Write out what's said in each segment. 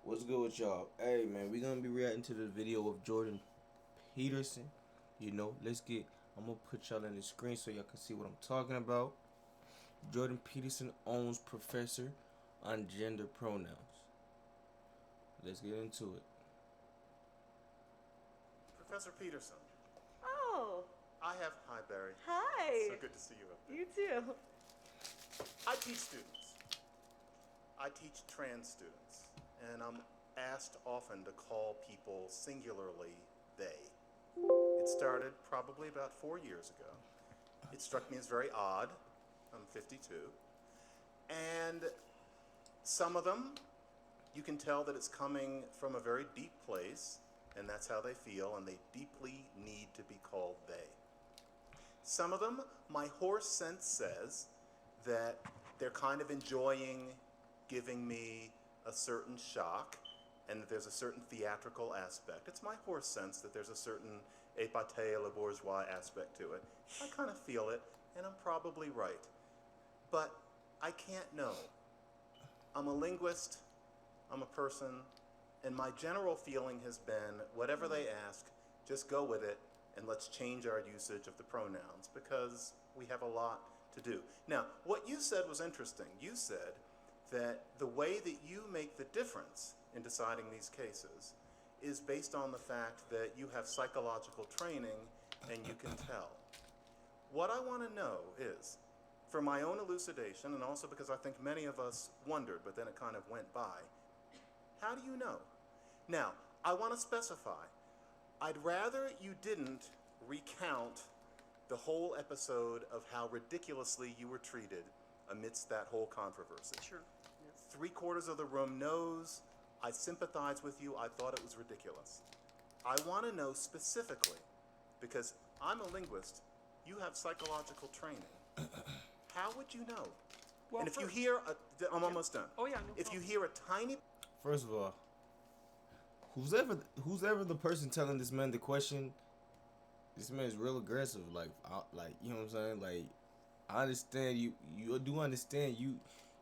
What's good with y'all? Hey man, we gonna be reacting to the video of Jordan Peterson. Let's get. I'm gonna put y'all in the screen so y'all can see what I'm talking about. Jordan Peterson owns professor on gender pronouns. Let's get into it. Professor Peterson, Oh, hi Barry. hi. So good to see you up there. You too. I teach students. I teach trans students, and I'm asked often to call people singularly they. It started probably about 4 years ago. It struck me as very odd. I'm 52. And some of them, you can tell that it's coming from a very deep place, and that's how they feel, and they deeply need to be called they. Some of them, my horse sense says that they're kind of enjoying giving me a certain shock and that there's a certain theatrical aspect. It's my horse sense that there's a certain épate le bourgeois aspect to it. I kind of feel it, and I'm probably right. But I can't know. I'm a linguist, I'm a person, and my general feeling has been whatever they ask, just go with it, and let's change our usage of the pronouns because we have a lot to do. Now, what you said was interesting. You said that the way that you make the difference in deciding these cases is based on the fact that you have psychological training and you can tell. What I want to know is, for my own elucidation, and also because I think many of us wondered, but then it kind of went by, how do you know? Now, I want to specify, I'd rather you didn't recount the whole episode of how ridiculously you were treated amidst that whole controversy. Sure. Yeah. 3/4 of the room knows. I sympathize with you. I thought it was ridiculous. I want to know specifically, because I'm a linguist, you have psychological training. How would you know? Well, and if you first- hear, I'm almost done. Oh, yeah, no If you problem. hear a tiny First of all, who's ever the person telling this man the question, this man is real aggressive. Like you know what I'm saying. Like I understand you do understand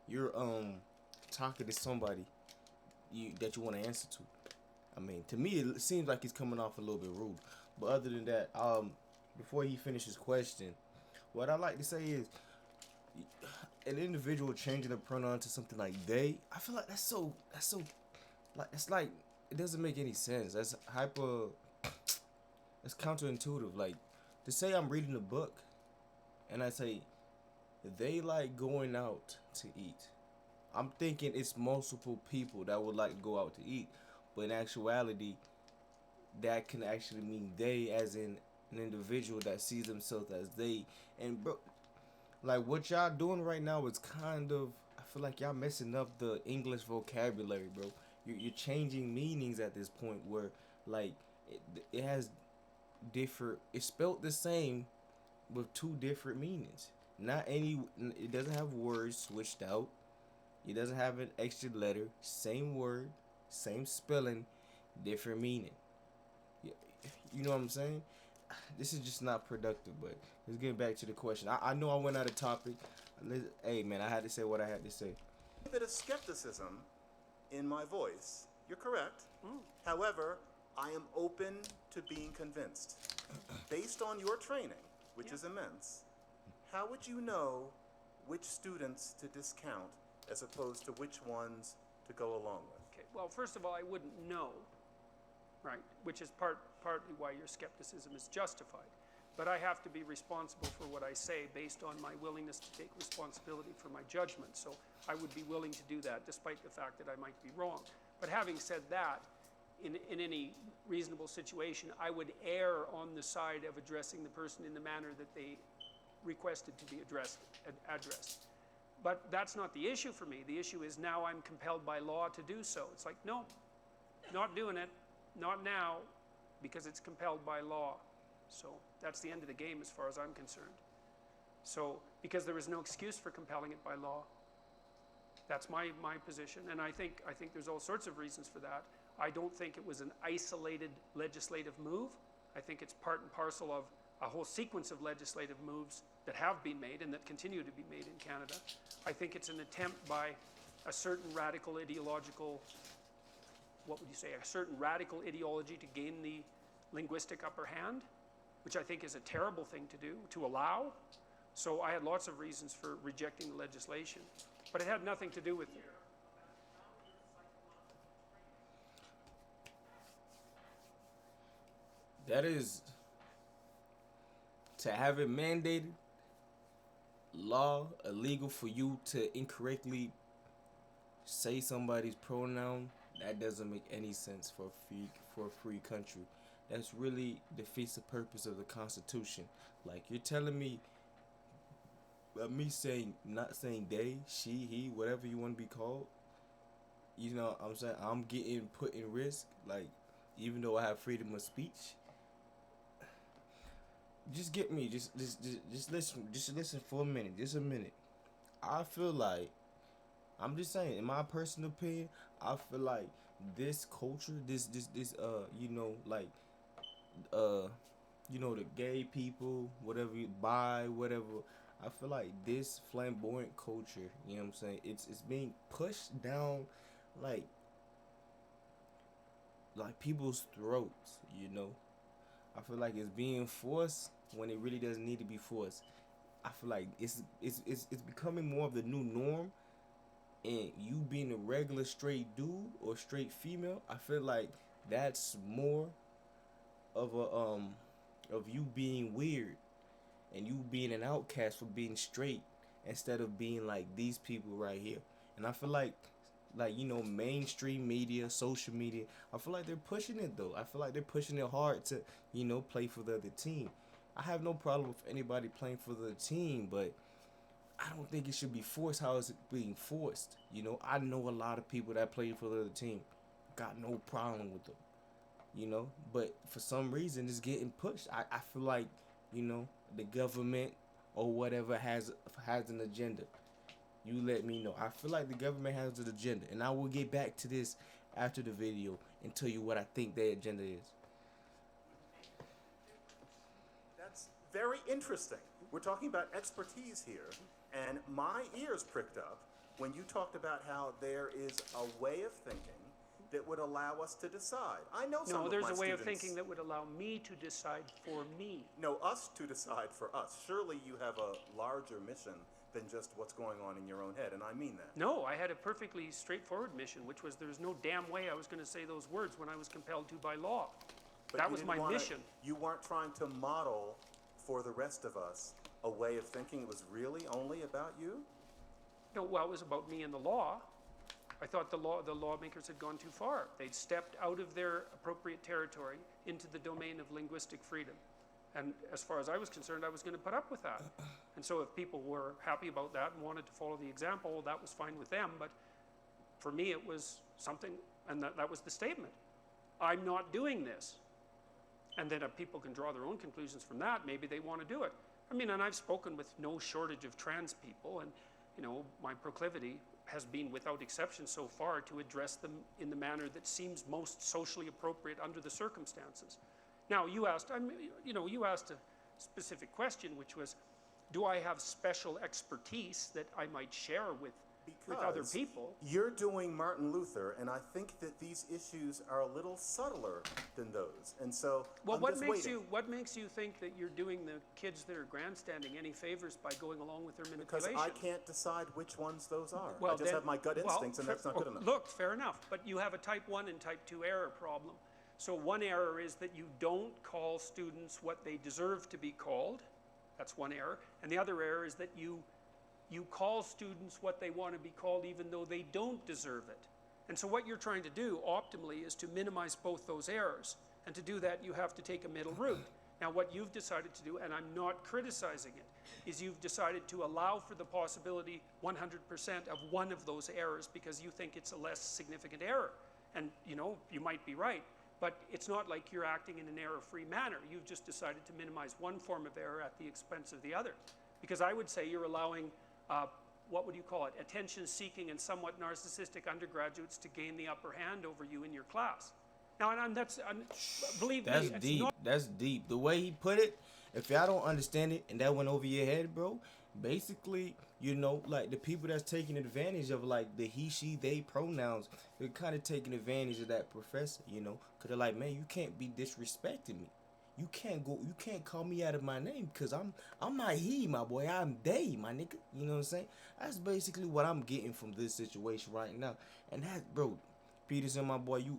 you're talking to somebody that you want to answer to. I mean, to me, it seems like he's coming off a little bit rude. But other than that, before he finishes question, what I like to say is, an individual changing a pronoun to something like they, I feel like it's like it doesn't make any sense. It's counterintuitive. Like to say I'm reading a book, and I say they like going out to eat. I'm thinking it's multiple people that would like to go out to eat, but in actuality, that can actually mean they, as in an individual that sees themselves as they. And bro, like what y'all doing right now is kind of, I feel like y'all messing up the English vocabulary, bro. You're changing meanings at this point where like it has different. It's spelled the same with two different meanings. Not any. It doesn't have words switched out. It doesn't have an extra letter. Same word, same spelling, different meaning. You know what I'm saying? This is just not productive. But let's get back to the question. I know I went out of topic. Hey man, I had to say what I had to say. bit of skepticism in my voice. You're correct. However, I am open to being convinced. Based on your training, which is immense, how would you know which students to discount as opposed to which ones to go along with? Okay. Well, first of all, I wouldn't know, right? Which is partly why your skepticism is justified. But I have to be responsible for what I say based on my willingness to take responsibility for my judgment. So I would be willing to do that despite the fact that I might be wrong. But having said that, in any reasonable situation, I would err on the side of addressing the person in the manner that they requested to be addressed. But that's not the issue for me. The issue is now I'm compelled by law to do so. It's like, no, not doing it, not now, because it's compelled by law. So that's the end of the game as far as I'm concerned. So, because there is no excuse for compelling it by law. That's my position, and I think there's all sorts of reasons for that. I don't think it was an isolated legislative move. I think it's part and parcel of a whole sequence of legislative moves that have been made and that continue to be made in Canada. I think it's an attempt by a certain radical ideological what would you say, a certain radical ideology to gain the linguistic upper hand, which I think is a terrible thing to do, to allow. So I had lots of reasons for rejecting the legislation, but it had nothing to do with it. That is to have it mandated law illegal for you to incorrectly say somebody's pronoun. That doesn't make any sense for a free country. That's really defeats the purpose of the Constitution. Like, you're telling me, me saying, not saying they, she, he, whatever you want to be called, you know what I'm saying, I'm getting put in risk, like, even though I have freedom of speech. Just get me, just listen for a minute, just a minute. I feel like, I'm just saying, in my personal opinion, I feel like this culture, this you know, like, you know, the gay people, whatever, bi, whatever. I feel like this flamboyant culture, you know what I'm saying, it's being pushed down, like people's throats, you know. I feel like it's being forced when it really doesn't need to be forced. I feel like it's becoming more of the new norm, and you being a regular straight dude or straight female, I feel like that's more of of you being weird and you being an outcast for being straight instead of being like these people right here. And I feel like you know, mainstream media, social media, I feel like they're pushing it though. I feel like they're pushing it hard to, you know, play for the other team. I have no problem with anybody playing for the team, but I don't think it should be forced how it's being forced. You know, I know a lot of people that play for the other team. Got no problem with them. You know, but for some reason it's getting pushed. I feel like, you know, the government or whatever has an agenda. You let me know. I feel like the government has an agenda, and I will get back to this after the video and tell you what I think their agenda is. That's very interesting. We're talking about expertise here, and my ears pricked up when you talked about how there is a way of thinking that would allow us to decide. I know some No, of there's my a way of students- thinking that would allow me to decide for me. No, us to decide for us. Surely you have a larger mission than just what's going on in your own head, and I mean that. No, I had a perfectly straightforward mission, which was there's no damn way I was going to say those words when I was compelled to by law. But That you was didn't my wanna- mission. You weren't trying to model for the rest of us a way of thinking that was really only about you? No, well, it was about me and the law. I thought the lawmakers had gone too far. They'd stepped out of their appropriate territory into the domain of linguistic freedom. And as far as I was concerned, I was going to put up with that. And so if people were happy about that and wanted to follow the example, well, that was fine with them. But for me, it was something, and that was the statement. I'm not doing this. And then people can draw their own conclusions from that. Maybe they want to do it. I mean, and I've spoken with no shortage of trans people, and, you know, my proclivity has been without exception so far to address them in the manner that seems most socially appropriate under the circumstances. Now, you asked a specific question, which was, do I have special expertise that I might share with other people? You're doing Martin Luther, and I think that these issues are a little subtler than those. And so, well, I'm what just makes waiting. what makes you think that you're doing the kids that are grandstanding any favors by going along with their Because manipulation? I can't decide which ones those are. Well, I just then- have my gut instincts, and that's not good enough. Look, fair enough, but you have a type 1 and type 2 error problem. So one error is that you don't call students what they deserve to be called. That's one error. And the other error is that you call students what they want to be called even though they don't deserve it. And so what you're trying to do optimally is to minimize both those errors. And to do that, you have to take a middle route. Now, what you've decided to do, and I'm not criticizing it, is you've decided to allow for the possibility 100% of one of those errors because you think it's a less significant error. And, you know, you might be right, but it's not like you're acting in an error-free manner. You've just decided to minimize one form of error at the expense of the other. Because I would say you're allowing, what would you call it, attention-seeking and somewhat narcissistic undergraduates to gain the upper hand over you in your class. Now, believe That's me, deep. That's deep. The way he put it, if y'all don't understand it and that went over your head, bro, basically, like the people that's taking advantage of like the he, she, they pronouns, they're kind of taking advantage of that professor, because they're like, man, you can't be disrespecting me. You can't call me out of my name because I'm not he, my boy. I'm they, my nigga. You know what I'm saying? That's basically what I'm getting from this situation right now. And that, bro, Peterson, my boy, you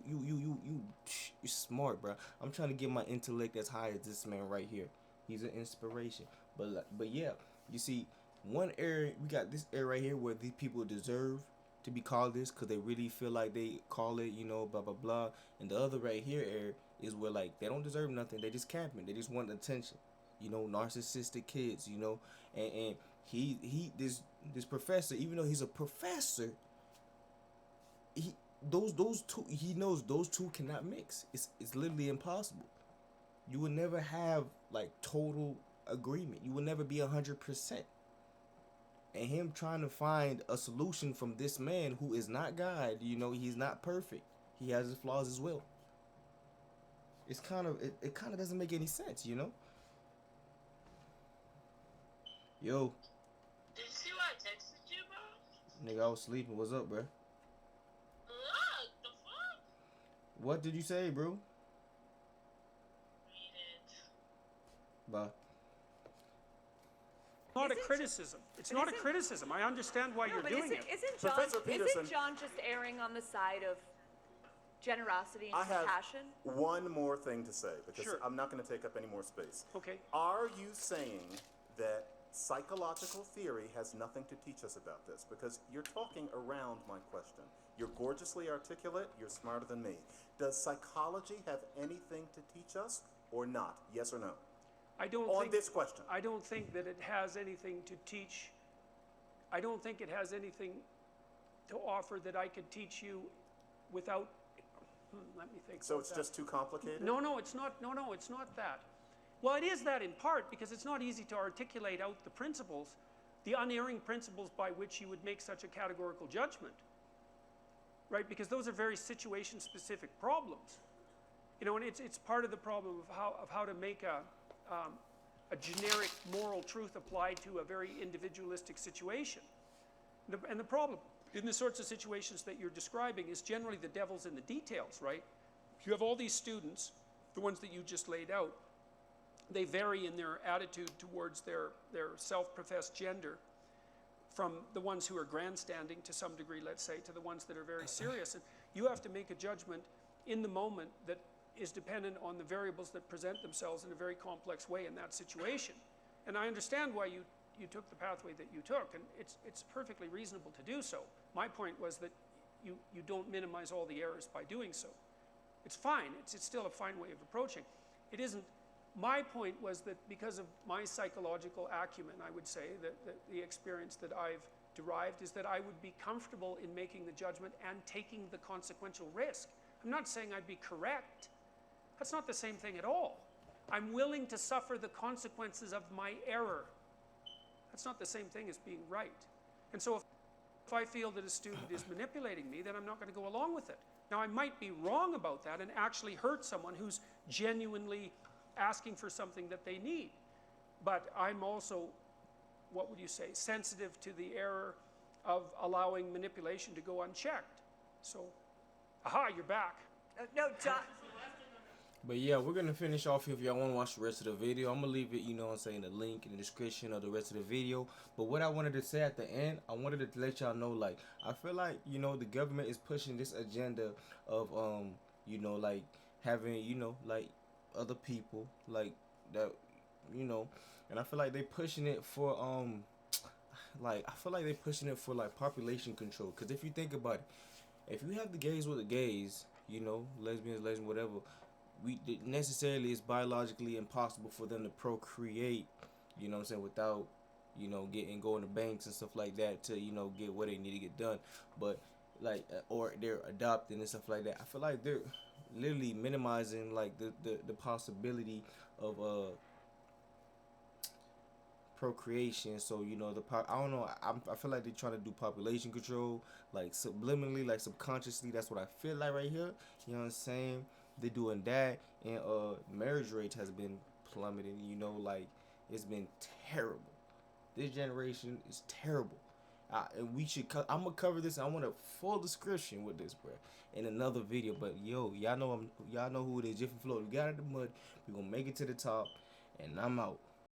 smart, bro. I'm trying to get my intellect as high as this man right here. He's an inspiration. But yeah, you see, one area we got this area right here where these people deserve to be called this because they really feel like they call it, blah blah blah. And the other right here area is where like they don't deserve nothing. They just camping. They just want attention. Narcissistic kids. And this professor, even though he's a professor, he those two, he knows those two cannot mix. It's literally impossible. You will never have like total agreement. You will never be 100%. And him trying to find a solution from this man who is not God, he's not perfect. He has his flaws as well. It kind of doesn't make any sense. Yo, Did you see what I texted you, bro? nigga, I was sleeping. What's up, bro? Look, the fuck? What did you say, bro? Read it. Bye. Not a Isn't- criticism. It's but not a isn't- criticism. I understand why No, you're but doing it. Professor Peterson. isn't John just erring on the side of generosity and I have compassion? one more thing to say because Sure. I'm not going to take up any more space. Okay. Are you saying that psychological theory has nothing to teach us about this? Because you're talking around my question. You're gorgeously articulate. You're smarter than me. Does psychology have anything to teach us or not? Yes or no? I don't On think this question. I don't think that it has anything to teach. I don't think it has anything to offer that I could teach you without. Let me think. So about it's that. just too complicated? No, it's not. No, it's not that. Well, it is that in part because it's not easy to articulate out the principles, the unerring principles by which you would make such a categorical judgment. Right? Because those are very situation-specific problems. And it's part of the problem of how to make a generic moral truth applied to a very individualistic situation. And the problem in the sorts of situations that you're describing is generally the devil's in the details, right? You have all these students, the ones that you just laid out, they vary in their attitude towards their self-professed gender from the ones who are grandstanding to some degree, let's say, to the ones that are very serious. And you have to make a judgment in the moment that is dependent on the variables that present themselves in a very complex way in that situation. And I understand why you took the pathway that you took, and it's perfectly reasonable to do so. My point was that you don't minimize all the errors by doing so. It's fine. It's still a fine way of approaching. It isn't. My point was that because of my psychological acumen, I would say, that the experience that I've derived is that I would be comfortable in making the judgment and taking the consequential risk. I'm not saying I'd be correct. That's not the same thing at all. I'm willing to suffer the consequences of my error. That's not the same thing as being right. And so if I feel that a student is manipulating me, then I'm not going to go along with it. Now, I might be wrong about that and actually hurt someone who's genuinely asking for something that they need. But I'm also, what would you say, sensitive to the error of allowing manipulation to go unchecked. So, aha, you're back. No, John. But yeah, we're gonna finish off here. If y'all want to watch the rest of the video, I'm gonna leave it, the link in the description of the rest of the video. But what I wanted to say at the end, I wanted to let y'all know, like, I feel like, the government is pushing this agenda of, like having, like other people, like that, and I feel like they pushing it for, like, population control. Cause if you think about it, if you have the gays with the gays, lesbians, whatever. Necessarily it's biologically impossible for them to procreate, without, going to banks and stuff like that to, get what they need to get done. But like, or they're adopting and stuff like that. I feel like they're literally minimizing like the possibility of procreation. So I don't know. I feel like they're trying to do population control, like subliminally, like subconsciously. That's what I feel like right here. You know what I'm saying? They're doing that, and marriage rate has been plummeting. Like it's been terrible. This generation is terrible. And we should. I'm gonna cover this. I want a full description with this, bro, in another video. But yo, y'all know who it is. Jiffy Flow. We got it in the mud. We gonna make it to the top, and I'm out.